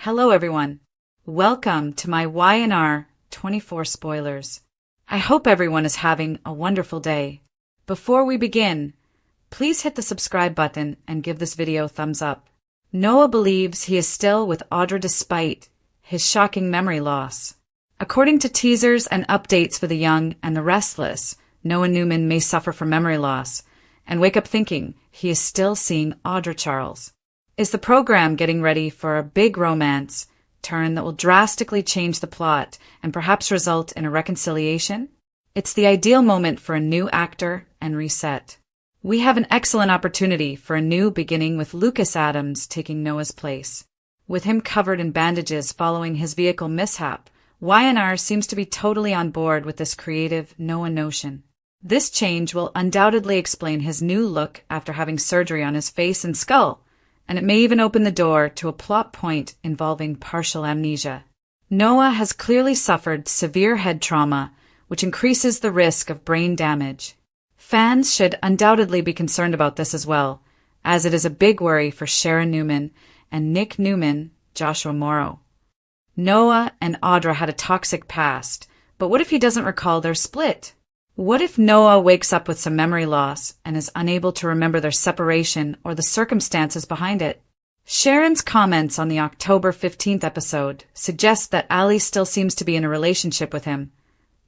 Hello everyone. Welcome to my Y&R 24 spoilers. I hope everyone is having a wonderful day. Before we begin, please hit the subscribe button and give this video a thumbs up. Noah believes he is still with Audra despite his shocking memory loss. According to teasers and updates for the young and the restless, Noah Newman may suffer from memory loss and wake up thinking he is still seeing Audra Charles. Is the program getting ready for a big romance turn that will drastically change the plot and perhaps result in a reconciliation? It's the ideal moment for a new actor and reset. We have an excellent opportunity for a new beginning with Lucas Adams taking Noah's place. With him covered in bandages following his vehicle mishap, Y&R seems to be totally on board with this creative Noah notion. This change will undoubtedly explain his new look after having surgery on his face and skull, and it may even open the door to a plot point involving partial amnesia. Noah has clearly suffered severe head trauma, which increases the risk of brain damage. Fans should undoubtedly be concerned about this as well, as it is a big worry for Sharon Newman and Nick Newman, Joshua Morrow. Noah and Audra had a toxic past, but what if he doesn't recall their split? What if Noah wakes up with some memory loss and is unable to remember their separation or the circumstances behind it? Sharon's comments on the October 15th episode suggest that Allie still seems to be in a relationship with him.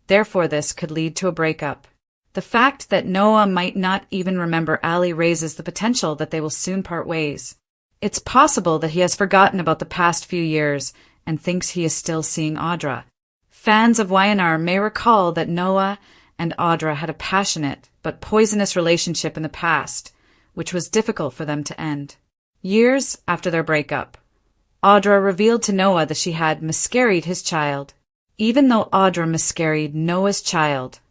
Therefore, this could lead to a breakup. The fact that Noah might not even remember Allie raises the potential that they will soon part ways. It's possible that he has forgotten about the past few years and thinks he is still seeing Audra. Fans of Y&R may recall that Noah and Audra had a passionate but poisonous relationship in the past, which was difficult for them to end. Years after their breakup, Audra revealed to Noah that she had miscarried his child. Even though Audra miscarried Noah's child,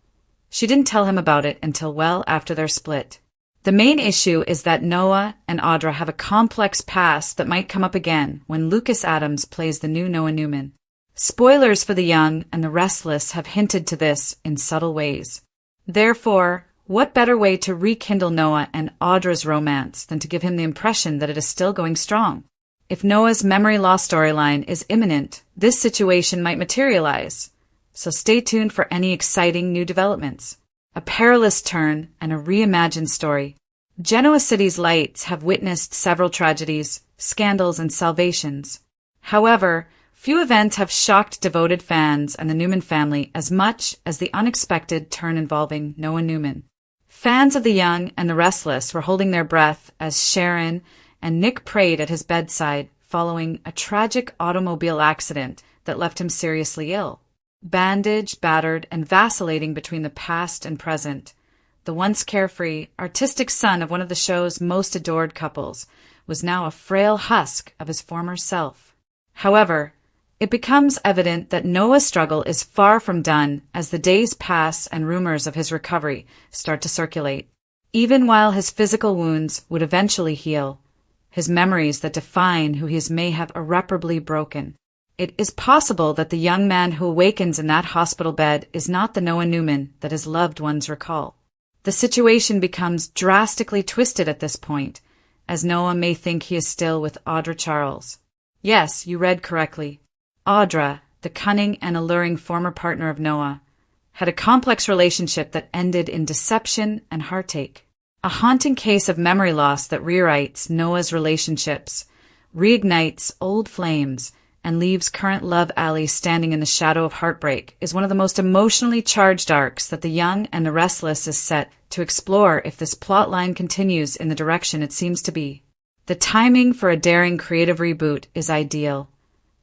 she didn't tell him about it until well after their split. The main issue is that Noah and Audra have a complex past that might come up again when Lucas Adams plays the new Noah Newman. Spoilers for the young and the restless have hinted to this in subtle ways. Therefore, what better way to rekindle Noah and Audra's romance than to give him the impression that it is still going strong? If Noah's memory loss storyline is imminent, this situation might materialize. So stay tuned for any exciting new developments. A perilous turn and a reimagined story. Genoa City's lights have witnessed several tragedies, scandals, and salvations. However, few events have shocked devoted fans and the Newman family as much as the unexpected turn involving Noah Newman. Fans of the young and the restless were holding their breath as Sharon and Nick prayed at his bedside following a tragic automobile accident that left him seriously ill. Bandaged, battered, and vacillating between the past and present, the once carefree, artistic son of one of the show's most adored couples was now a frail husk of his former self. However, it becomes evident that Noah's struggle is far from done as the days pass and rumors of his recovery start to circulate. Even while his physical wounds would eventually heal, his memories that define who he is may have irreparably broken. It is possible that the young man who awakens in that hospital bed is not the Noah Newman that his loved ones recall. The situation becomes drastically twisted at this point, as Noah may think he is still with Audra Charles. Yes, you read correctly. Audra, the cunning and alluring former partner of Noah, had a complex relationship that ended in deception and heartache. A haunting case of memory loss that rewrites Noah's relationships, reignites old flames, and leaves current love Allie standing in the shadow of heartbreak is one of the most emotionally charged arcs that the young and the restless is set to explore if this plotline continues in the direction it seems to be. The timing for a daring creative reboot is ideal,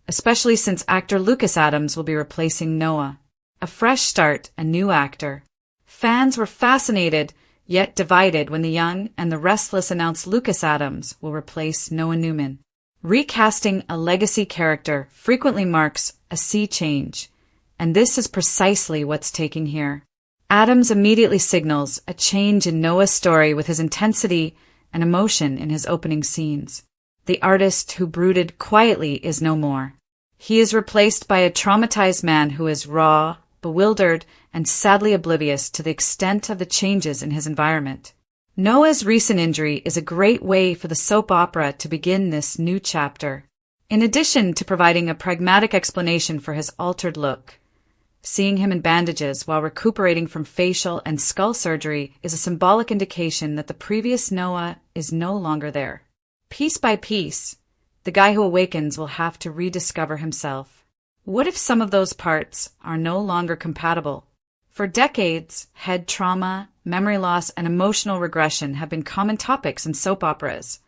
especially since actor Lucas Adams will be replacing Noah. A fresh start, a new actor. Fans were fascinated, yet divided when the young and the restless announced Lucas Adams will replace Noah Newman. Recasting a legacy character frequently marks a sea change, and this is precisely what's taking here. Adams immediately signals a change in Noah's story with his intensity and emotion in his opening scenes. The artist who brooded quietly is no more. He is replaced by a traumatized man who is raw, bewildered, and sadly oblivious to the extent of the changes in his environment. Noah's recent injury is a great way for the soap opera to begin this new chapter. In addition to providing a pragmatic explanation for his altered look, seeing him in bandages while recuperating from facial and skull surgery is a symbolic indication that the previous Noah is no longer there. Piece by piece, the guy who awakens will have to rediscover himself. What if some of those parts are no longer compatible? For decades, head trauma, memory loss, and emotional regression have been common topics in soap operas.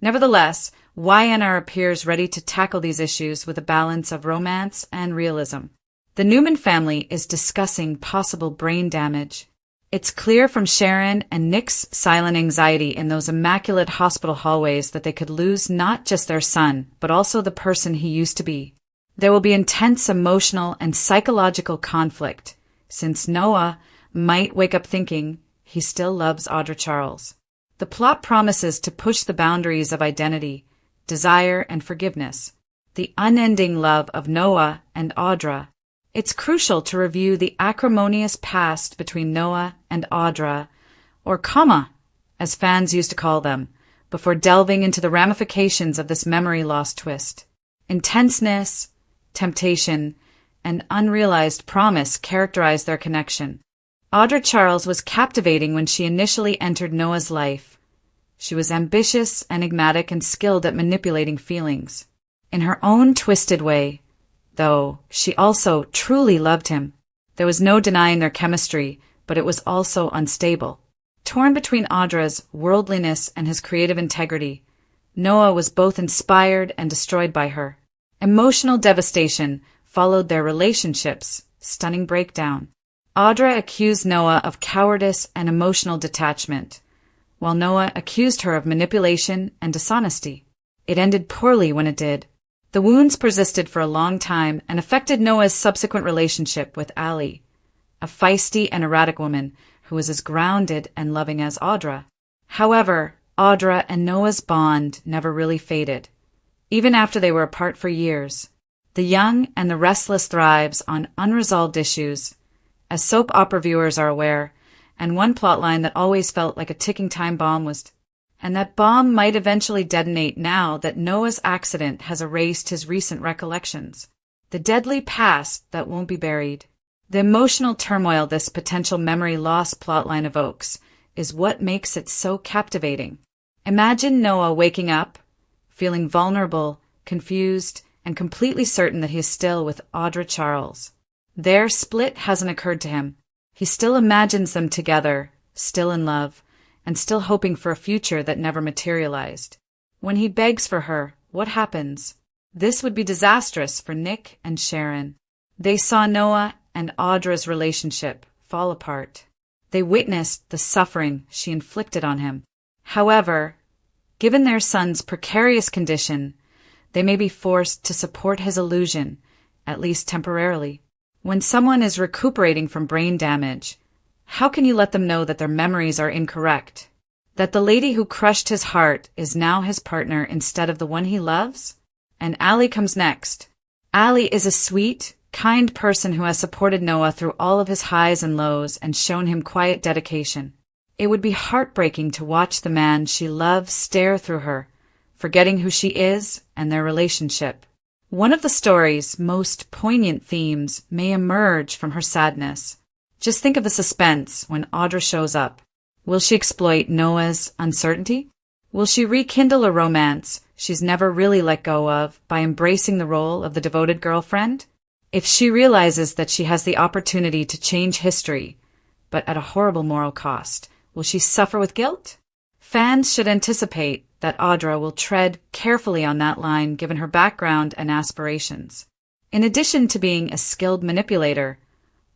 Nevertheless, YNR appears ready to tackle these issues with a balance of romance and realism. The Newman family is discussing possible brain damage. It's clear from Sharon and Nick's silent anxiety in those immaculate hospital hallways that they could lose not just their son, but also the person he used to be. There will be intense emotional and psychological conflict, since Noah might wake up thinking he still loves Audra Charles. The plot promises to push the boundaries of identity, desire, and forgiveness. The unending love of Noah and Audra. It's crucial to review the acrimonious past between Noah and Audra, or comma, as fans used to call them, before delving into the ramifications of this memory loss twist. Intenseness, temptation, and unrealized promise characterize their connection. Audra Charles was captivating when she initially entered Noah's life. She was ambitious, enigmatic, and skilled at manipulating feelings. In her own twisted way, though, she also truly loved him. There was no denying their chemistry, but it was also unstable. Torn between Audra's worldliness and his creative integrity, Noah was both inspired and destroyed by her. Emotional devastation followed their relationship's stunning breakdown. Audra accused Noah of cowardice and emotional detachment, while Noah accused her of manipulation and dishonesty. It ended poorly when it did. The wounds persisted for a long time and affected Noah's subsequent relationship with Allie, a feisty and erratic woman who was as grounded and loving as Audra. However, Audra and Noah's bond never really faded, even after they were apart for years. The Young and the Restless thrives on unresolved issues, as soap opera viewers are aware, and one plotline that always felt like a ticking time bomb was, and that bomb might eventually detonate now that Noah's accident has erased his recent recollections. The deadly past that won't be buried. The emotional turmoil this potential memory loss plotline evokes is what makes it so captivating. Imagine Noah waking up, feeling vulnerable, confused, and completely certain that he is still with Audra Charles. Their split hasn't occurred to him. He still imagines them together, still in love, and still hoping for a future that never materialized. When he begs for her, what happens? This would be disastrous for Nick and Sharon. They saw Noah and Audra's relationship fall apart. They witnessed the suffering she inflicted on him. However, given their son's precarious condition, they may be forced to support his illusion, at least temporarily. When someone is recuperating from brain damage, how can you let them know that their memories are incorrect? That the lady who crushed his heart is now his partner instead of the one he loves? And Allie comes next. Allie is a sweet, kind person who has supported Noah through all of his highs and lows and shown him quiet dedication. It would be heartbreaking to watch the man she loves stare through her, forgetting who she is and their relationship. One of the story's most poignant themes may emerge from her sadness. Just think of the suspense when Audra shows up. Will she exploit Noah's uncertainty? Will she rekindle a romance she's never really let go of by embracing the role of the devoted girlfriend? If she realizes that she has the opportunity to change history, but at a horrible moral cost, will she suffer with guilt? Fans should anticipate that Audra will tread carefully on that line given her background and aspirations. In addition to being a skilled manipulator,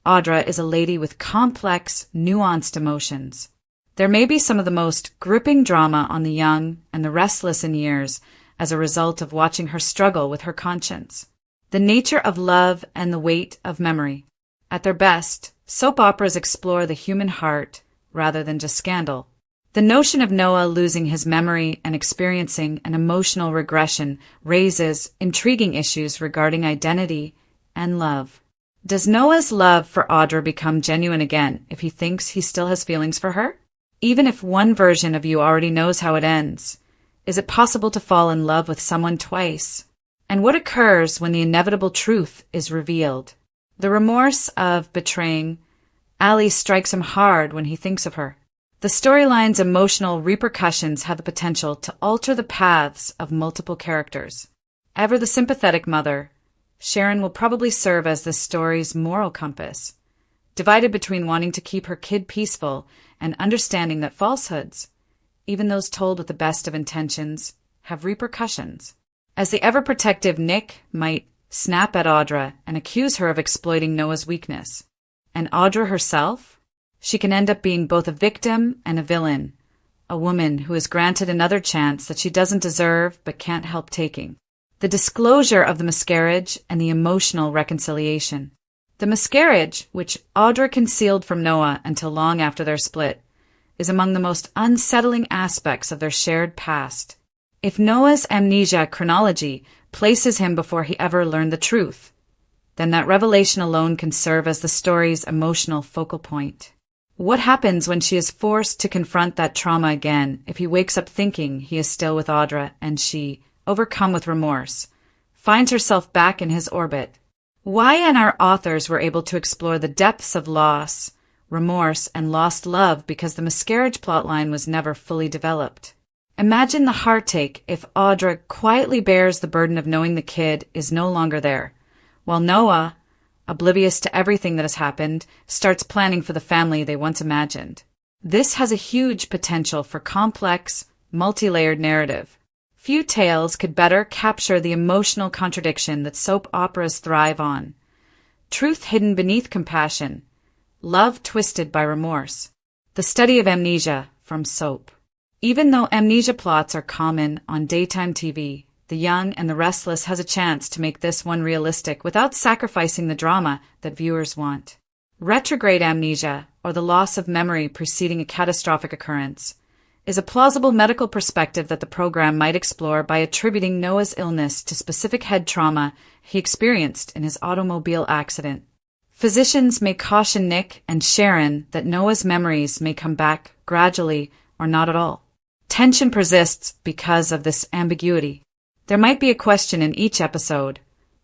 Audra is a lady with complex, nuanced emotions. There may be some of the most gripping drama on the young and the restless in years as a result of watching her struggle with her conscience. The nature of love and the weight of memory. At their best, soap operas explore the human heart rather than just scandal. The notion of Noah losing his memory and experiencing an emotional regression raises intriguing issues regarding identity and love. Does Noah's love for Audra become genuine again if he thinks he still has feelings for her? Even if one version of you already knows how it ends, is it possible to fall in love with someone twice? and what occurs when the inevitable truth is revealed. The remorse of betraying Allie strikes him hard when he thinks of her. The storyline's emotional repercussions have the potential to alter the paths of multiple characters. Ever the sympathetic mother, Sharon will probably serve as this story's moral compass, divided between wanting to keep her kid peaceful and understanding that falsehoods, even those told with the best of intentions, have repercussions. As the ever-protective Nick might snap at Audra and accuse her of exploiting Noah's weakness. And Audra herself? She can end up being both a victim and a villain, a woman who is granted another chance that she doesn't deserve but can't help taking. The disclosure of the miscarriage and the emotional reconciliation. The miscarriage, which Audra concealed from Noah until long after their split, is among the most unsettling aspects of their shared past. If Noah's amnesia chronology places him before he ever learned the truth, then that revelation alone can serve as the story's emotional focal point. What happens when she is forced to confront that trauma again if he wakes up thinking he is still with Audra and she, overcome with remorse, finds herself back in his orbit? Why and our authors were able to explore the depths of loss, remorse, and lost love because the miscarriage plotline was never fully developed. Imagine the heartache if Audra quietly bears the burden of knowing the kid is no longer there, while Noah, oblivious to everything that has happened, starts planning for the family they once imagined. This has a huge potential for complex, multi-layered narrative. Few tales could better capture the emotional contradiction that soap operas thrive on. Truth hidden beneath compassion, love twisted by remorse. The study of amnesia from Soap. Even though amnesia plots are common on daytime TV, The Young and the Restless has a chance to make this one realistic without sacrificing the drama that viewers want. Retrograde amnesia, or the loss of memory preceding a catastrophic occurrence, is a plausible medical perspective that the program might explore by attributing Noah's illness to specific head trauma he experienced in his automobile accident. Physicians may caution Nick and Sharon that Noah's memories may come back gradually or not at all. Tension persists because of this ambiguity. There might be a question in each episode.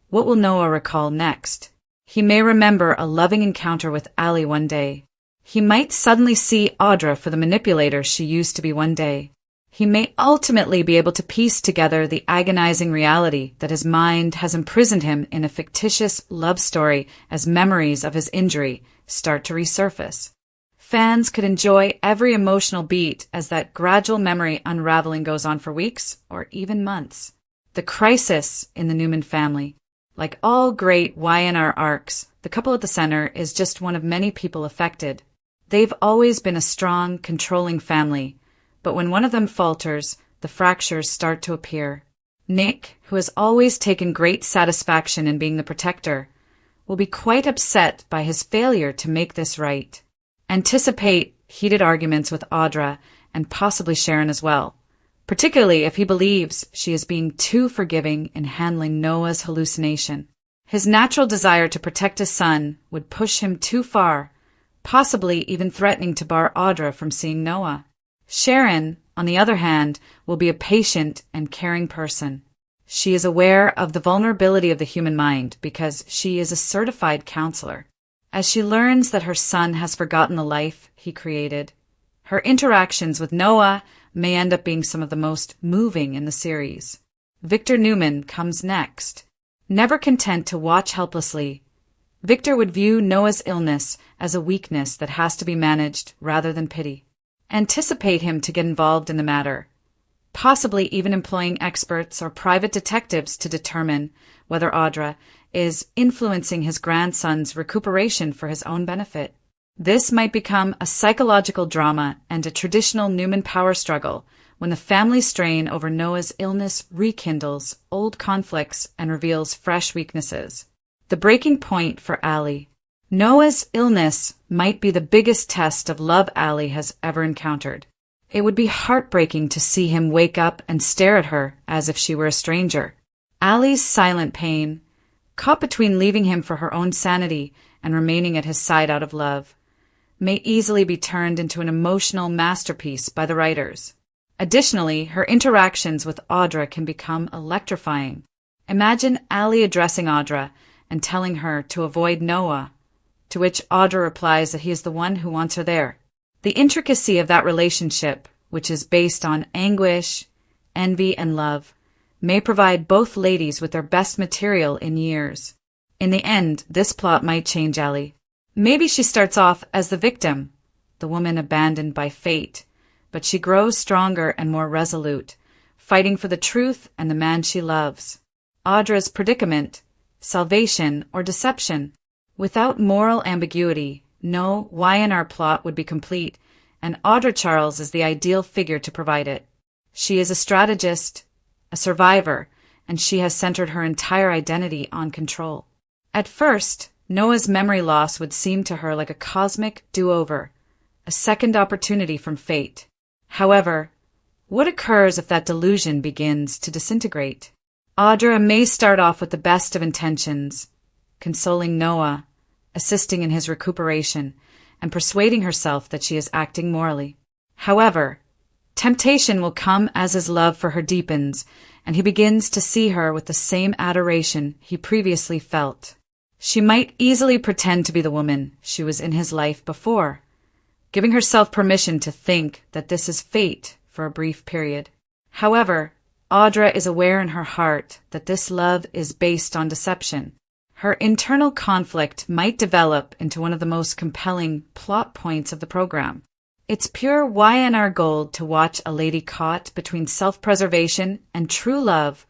What will Noah recall next? He may remember a loving encounter with Allie one day. He might suddenly see Audra for the manipulator she used to be one day. He may ultimately be able to piece together the agonizing reality that his mind has imprisoned him in a fictitious love story as memories of his injury start to resurface. Fans could enjoy every emotional beat as that gradual memory unraveling goes on for weeks or even months. The crisis in the Newman family. Like all great Y&R arcs, the couple at the center is just one of many people affected. They've always been a strong, controlling family, but when one of them falters, the fractures start to appear. Nick, who has always taken great satisfaction in being the protector, will be quite upset by his failure to make this right. Anticipate heated arguments with Audra and possibly Sharon as well, particularly if he believes she is being too forgiving in handling Noah's hallucination. His natural desire to protect his son would push him too far, possibly even threatening to bar Audra from seeing Noah. Sharon, on the other hand, will be a patient and caring person. She is aware of the vulnerability of the human mind because she is a certified counselor. As she learns that her son has forgotten the life he created, her interactions with Noah may end up being some of the most moving in the series. Victor Newman comes next. Never content to watch helplessly, Victor would view Noah's illness as a weakness that has to be managed rather than pity. Anticipate him to get involved in the matter, possibly even employing experts or private detectives to determine whether Audra is influencing his grandson's recuperation for his own benefit. This might become a psychological drama and a traditional Newman power struggle when the family strain over Noah's illness rekindles old conflicts and reveals fresh weaknesses. The breaking point for Allie. Noah's illness might be the biggest test of love Allie has ever encountered. It would be heartbreaking to see him wake up and stare at her as if she were a stranger. Allie's silent pain, caught between leaving him for her own sanity and remaining at his side out of love, may easily be turned into an emotional masterpiece by the writers. Additionally, her interactions with Audra can become electrifying. Imagine Allie addressing Audra and telling her to avoid Noah, to which Audra replies that he is the one who wants her there. The intricacy of that relationship, which is based on anguish, envy, and love, may provide both ladies with their best material in years. In the end, this plot might change Allie. Maybe she starts off as the victim, the woman abandoned by fate, but she grows stronger and more resolute, fighting for the truth and the man she loves. Audra's predicament, salvation or deception. Without moral ambiguity, no Y&R plot would be complete, and Audra Charles is the ideal figure to provide it. She is a strategist, a survivor, and she has centered her entire identity on control. At first, Noah's memory loss would seem to her like a cosmic do-over, a second opportunity from fate. However, what occurs if that delusion begins to disintegrate? Audra may start off with the best of intentions, consoling Noah, assisting in his recuperation, and persuading herself that she is acting morally. However, temptation will come as his love for her deepens, and he begins to see her with the same adoration he previously felt. She might easily pretend to be the woman she was in his life before, giving herself permission to think that this is fate for a brief period. However, Audra is aware in her heart that this love is based on deception. Her internal conflict might develop into one of the most compelling plot points of the program. It's pure Y&R gold to watch a lady caught between self-preservation and true love,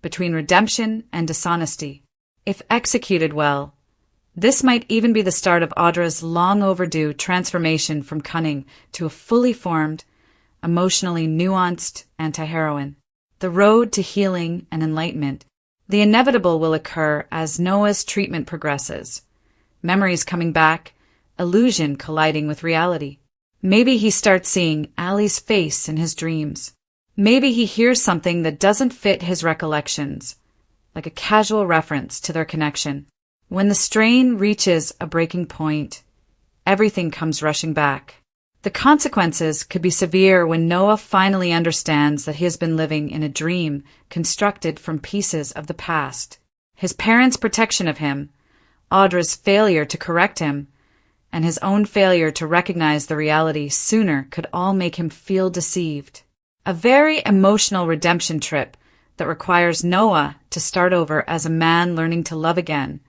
between redemption and dishonesty. If executed well, this might even be the start of Audra's long-overdue transformation from cunning to a fully formed, emotionally nuanced anti-heroine. The road to healing and enlightenment. The inevitable will occur as Noah's treatment progresses. Memories coming back, illusion colliding with reality. Maybe he starts seeing Allie's face in his dreams. Maybe he hears something that doesn't fit his recollections, like a casual reference to their connection. When the strain reaches a breaking point, everything comes rushing back. The consequences could be severe when Noah finally understands that he has been living in a dream constructed from pieces of the past. His parents' protection of him, Audra's failure to correct him, and his own failure to recognize the reality sooner could all make him feel deceived. A very emotional redemption trip that requires Noah to start over as a man learning to love again,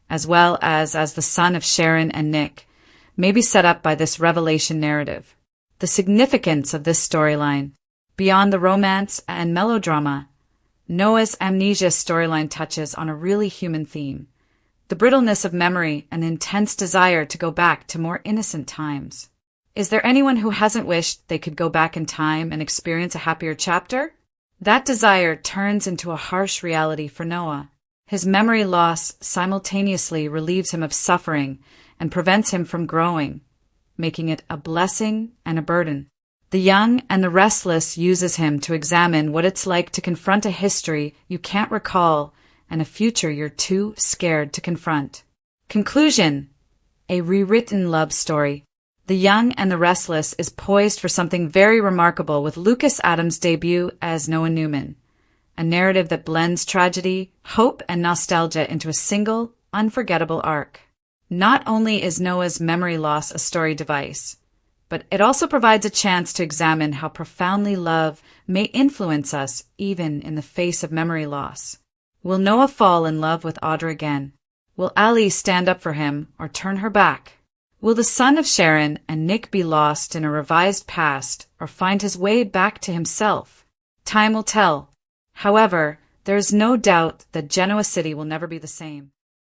as well as the son of Sharon and Nick, may be set up by this revelation narrative. The significance of this storyline, beyond the romance and melodrama, Noah's amnesia storyline touches on a really human theme, the brittleness of memory and intense desire to go back to more innocent times. Is there anyone who hasn't wished they could go back in time and experience a happier chapter? That desire turns into a harsh reality for Noah. His memory loss simultaneously relieves him of suffering and prevents him from growing, making it a blessing and a burden. The young and the restless uses him to examine what it's like to confront a history you can't recall and a future you're too scared to confront. Conclusion: a rewritten love story. The Young and the Restless is poised for something very remarkable with Lucas Adams' debut as Noah Newman, a narrative that blends tragedy, hope, and nostalgia into a single, unforgettable arc. Not only is Noah's memory loss a story device, but it also provides a chance to examine how profoundly love may influence us even in the face of memory loss. Will Noah fall in love with Audra again? Will Allie stand up for him or turn her back? Will the son of Sharon and Nick be lost in a revised past or find his way back to himself? Time will tell. However, there is no doubt that Genoa City will never be the same.